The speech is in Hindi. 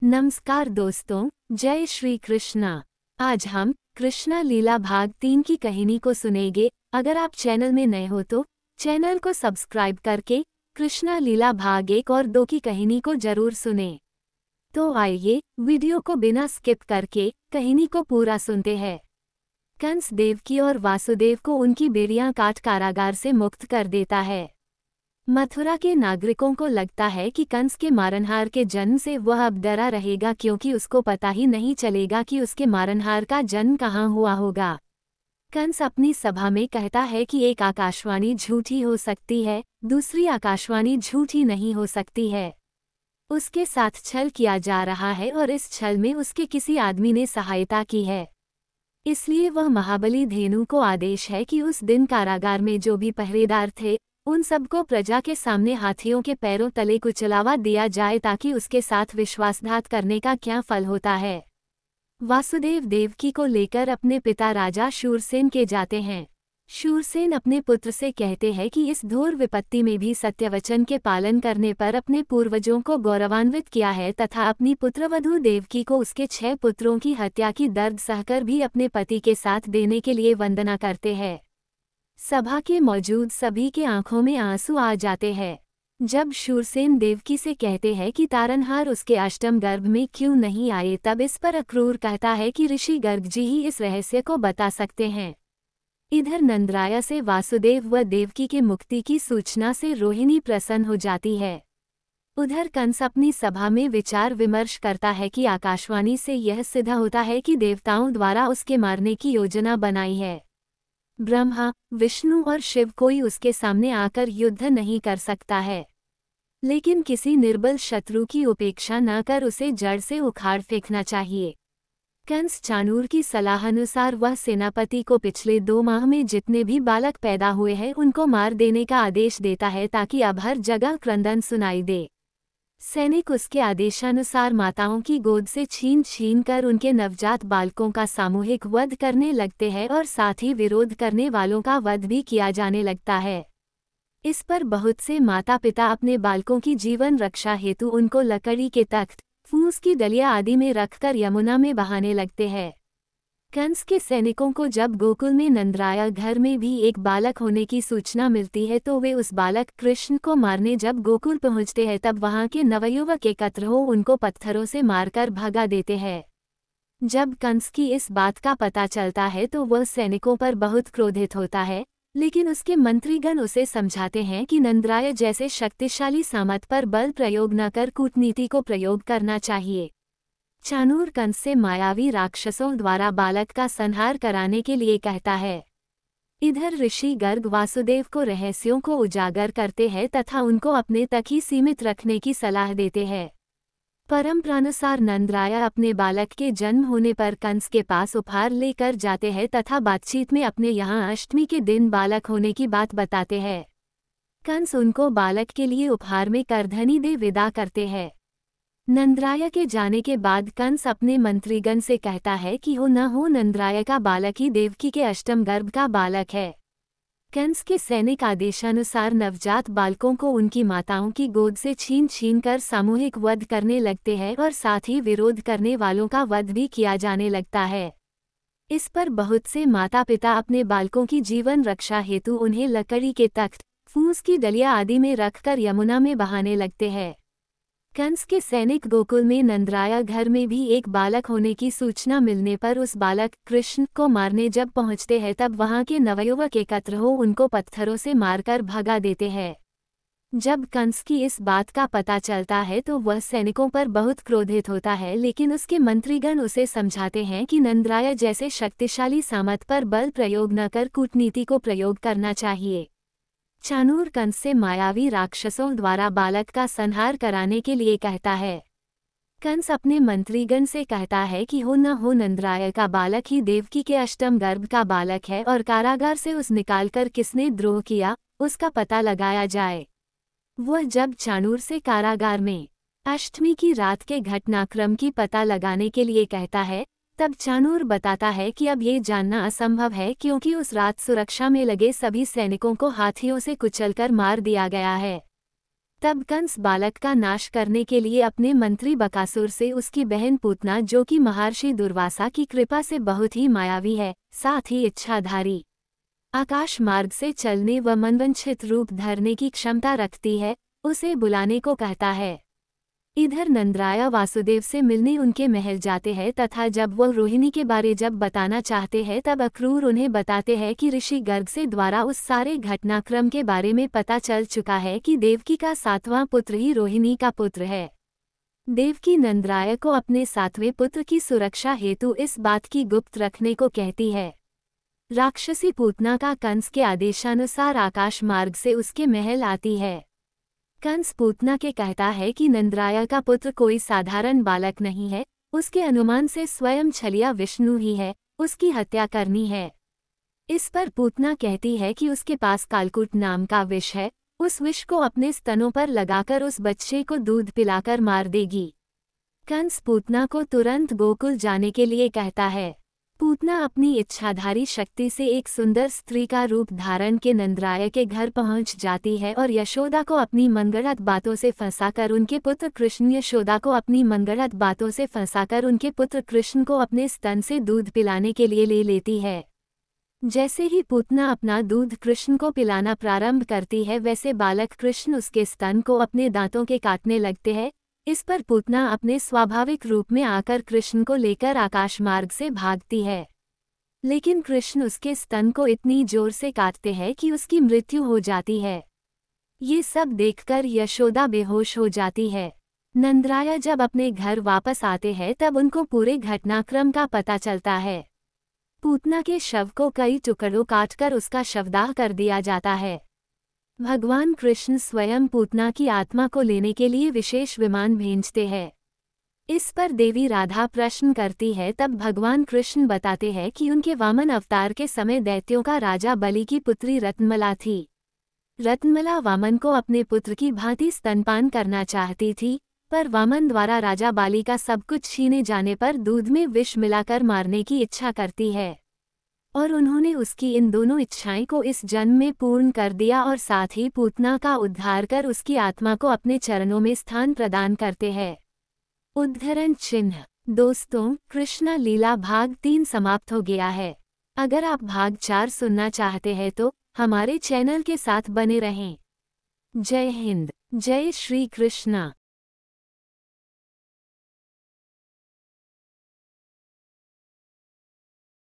नमस्कार दोस्तों, जय श्री कृष्णा। आज हम कृष्णा लीला भाग 3 की कहानी को सुनेंगे। अगर आप चैनल में नए हो तो चैनल को सब्सक्राइब करके कृष्णा लीला भाग 1 और 2 की कहानी को जरूर सुनें। तो आइए वीडियो को बिना स्किप करके कहानी को पूरा सुनते हैं। कंस देवकी और वासुदेव को उनकी बेड़ियां काट कारागार से मुक्त कर देता है। मथुरा के नागरिकों को लगता है कि कंस के मारनहार के जन्म से वह अब डरा रहेगा, क्योंकि उसको पता ही नहीं चलेगा कि उसके मारनहार का जन्म कहाँ हुआ होगा। कंस अपनी सभा में कहता है कि एक आकाशवाणी झूठी हो सकती है, दूसरी आकाशवाणी झूठी नहीं हो सकती है। उसके साथ छल किया जा रहा है और इस छल में उसके किसी आदमी ने सहायता की है। इसलिए वह महाबली धेनु को आदेश है कि उस दिन कारागार में जो भी पहरेदार थे उन सबको प्रजा के सामने हाथियों के पैरों तले कुचलावा दिया जाए, ताकि उसके साथ विश्वासघात करने का क्या फल होता है। वासुदेव देवकी को लेकर अपने पिता राजा शूरसेन के जाते हैं। शूरसेन अपने पुत्र से कहते हैं कि इस घोर विपत्ति में भी सत्यवचन के पालन करने पर अपने पूर्वजों को गौरवान्वित किया है, तथा अपनी पुत्रवधू देवकी को उसके 6 पुत्रों की हत्या की दर्द सहकर भी अपने पति के साथ देने के लिए वंदना करते हैं। सभा के मौजूद सभी के आंखों में आंसू आ जाते हैं। जब शूरसेन देवकी से कहते हैं कि तारनहार उसके अष्टम गर्भ में क्यों नहीं आए, तब इस पर अक्रूर कहता है कि ऋषि गर्ग जी ही इस रहस्य को बता सकते हैं। इधर नंदराया से वासुदेव व देवकी के मुक्ति की सूचना से रोहिणी प्रसन्न हो जाती है। उधर कंस अपनी सभा में विचार विमर्श करता है कि आकाशवाणी से यह सिद्ध होता है कि देवताओं द्वारा उसके मारने की योजना बनाई है। ब्रह्मा, विष्णु और शिव कोई उसके सामने आकर युद्ध नहीं कर सकता है, लेकिन किसी निर्बल शत्रु की उपेक्षा न कर उसे जड़ से उखाड़ फेंकना चाहिए। कंस चाणूर की सलाहानुसार वह सेनापति को पिछले 2 माह में जितने भी बालक पैदा हुए हैं उनको मार देने का आदेश देता है, ताकि अब हर जगह क्रंदन सुनाई दे। सैनिक उसके आदेशानुसार माताओं की गोद से छीन छीन कर उनके नवजात बालकों का सामूहिक वध करने लगते हैं, और साथ ही विरोध करने वालों का वध भी किया जाने लगता है। इस पर बहुत से माता पिता अपने बालकों की जीवन रक्षा हेतु उनको लकड़ी के तख्त, फूस की डलिया आदि में रखकर यमुना में बहाने लगते हैं। कंस के सैनिकों को जब गोकुल में नंदराया घर में भी एक बालक होने की सूचना मिलती है, तो वे उस बालक कृष्ण को मारने जब गोकुल पहुंचते हैं, तब वहां के नवयुवक एकत्र हो उनको पत्थरों से मारकर भगा देते हैं। जब कंस की इस बात का पता चलता है तो वह सैनिकों पर बहुत क्रोधित होता है, लेकिन उसके मंत्रीगण उसे समझाते हैं कि नंदराय जैसे शक्तिशाली सामंत पर बल प्रयोग न कर कूटनीति को प्रयोग करना चाहिए। चाणूर कंस से मायावी राक्षसों द्वारा बालक का संहार कराने के लिए कहता है। इधर ऋषि गर्ग वासुदेव को रहस्यों को उजागर करते हैं तथा उनको अपने तक ही सीमित रखने की सलाह देते हैं। परंपरानुसार नंदराया अपने बालक के जन्म होने पर कंस के पास उपहार लेकर जाते हैं तथा बातचीत में अपने यहाँ अष्टमी के दिन बालक होने की बात बताते हैं। कंस उनको बालक के लिए उपहार में करधनी दे विदा करते हैं। नंदराया के जाने के बाद कंस अपने मंत्रीगण से कहता है कि हो न हो नंदराया का बालक ही देवकी के अष्टम गर्भ का बालक है। कंस के सैनिक आदेशानुसार नवजात बालकों को उनकी माताओं की गोद से छीन छीन कर सामूहिक वध करने लगते हैं, और साथ ही विरोध करने वालों का वध भी किया जाने लगता है। इस पर बहुत से माता पिता अपने बालकों की जीवन रक्षा हेतु उन्हें लकड़ी के तख्त, फूस की डलिया आदि में रखकर यमुना में बहाने लगते हैं। कंस के सैनिक गोकुल में नंदराया घर में भी एक बालक होने की सूचना मिलने पर उस बालक कृष्ण को मारने जब पहुंचते हैं, तब वहां के नवयुवक एकत्र हो उनको पत्थरों से मारकर भगा देते हैं। जब कंस की इस बात का पता चलता है तो वह सैनिकों पर बहुत क्रोधित होता है, लेकिन उसके मंत्रीगण उसे समझाते हैं कि नंदराया जैसे शक्तिशाली सामंत पर बल प्रयोग न कर कूटनीति को प्रयोग करना चाहिए। चाणूर कंस से मायावी राक्षसों द्वारा बालक का संहार कराने के लिए कहता है। कंस अपने मंत्रीगण से कहता है कि हो न हो नंदराय का बालक ही देवकी के अष्टम गर्भ का बालक है, और कारागार से उस निकालकर किसने द्रोह किया उसका पता लगाया जाए। वह जब चाणूर से कारागार में अष्टमी की रात के घटनाक्रम की पता लगाने के लिए कहता है, तब चाणूर बताता है कि अब ये जानना असंभव है, क्योंकि उस रात सुरक्षा में लगे सभी सैनिकों को हाथियों से कुचलकर मार दिया गया है। तब कंस बालक का नाश करने के लिए अपने मंत्री बकासुर से उसकी बहन पूतना, जो कि महर्षि दुर्वासा की कृपा से बहुत ही मायावी है, साथ ही इच्छाधारी, आकाश मार्ग से चलने व मनवंचित रूप धरने की क्षमता रखती है, उसे बुलाने को कहता है। इधर नंदराया वासुदेव से मिलने उनके महल जाते हैं तथा जब वो रोहिणी के बारे जब बताना चाहते हैं तब अक्रूर उन्हें बताते हैं कि ऋषि गर्ग से द्वारा उस सारे घटनाक्रम के बारे में पता चल चुका है कि देवकी का 7वां पुत्र ही रोहिणी का पुत्र है। देवकी नंदराय को अपने 7वें पुत्र की सुरक्षा हेतु इस बात की गुप्त रखने को कहती है। राक्षसी पूतना का कंस के आदेशानुसार आकाश मार्ग से उसके महल आती है। कंस पूतना के कहता है कि नंदराय का पुत्र कोई साधारण बालक नहीं है, उसके अनुमान से स्वयं छलिया विष्णु ही है, उसकी हत्या करनी है। इस पर पूतना कहती है कि उसके पास कालकूट नाम का विष है, उस विष को अपने स्तनों पर लगाकर उस बच्चे को दूध पिलाकर मार देगी। कंस पूतना को तुरंत गोकुल जाने के लिए कहता है। पूतना अपनी इच्छाधारी शक्ति से एक सुंदर स्त्री का रूप धारण के नंदराय के घर पहुंच जाती है और यशोदा को अपनी मनगढ़ंत बातों से फंसाकर उनके पुत्र कृष्ण को अपने स्तन से दूध पिलाने के लिए ले लेती है। जैसे ही पूतना अपना दूध कृष्ण को पिलाना प्रारंभ करती है, वैसे बालक कृष्ण उसके स्तन को अपने दांतों के काटने लगते हैं। इस पर पूतना अपने स्वाभाविक रूप में आकर कृष्ण को लेकर आकाश मार्ग से भागती है, लेकिन कृष्ण उसके स्तन को इतनी जोर से काटते हैं कि उसकी मृत्यु हो जाती है। ये सब देखकर यशोदा बेहोश हो जाती है। नंदराय जब अपने घर वापस आते हैं तब उनको पूरे घटनाक्रम का पता चलता है। पूतना के शव को कई टुकड़ों काटकर उसका शवदाह कर दिया जाता है। भगवान कृष्ण स्वयं पूतना की आत्मा को लेने के लिए विशेष विमान भेजते हैं। इस पर देवी राधा प्रश्न करती है, तब भगवान कृष्ण बताते हैं कि उनके वामन अवतार के समय दैत्यों का राजा बलि की पुत्री रत्नमला थी। रत्नमला वामन को अपने पुत्र की भांति स्तनपान करना चाहती थी, पर वामन द्वारा राजा बाली का सब कुछ छीने जाने पर दूध में विष मिलाकर मारने की इच्छा करती है, और उन्होंने उसकी इन दोनों इच्छाएं को इस जन्म में पूर्ण कर दिया और साथ ही पूतना का उद्धार कर उसकी आत्मा को अपने चरणों में स्थान प्रदान करते हैं। उद्धरण चिन्ह। दोस्तों, कृष्णा लीला भाग 3 समाप्त हो गया है। अगर आप भाग 4 सुनना चाहते हैं तो हमारे चैनल के साथ बने रहें। जय हिंद, जय श्री कृष्णा।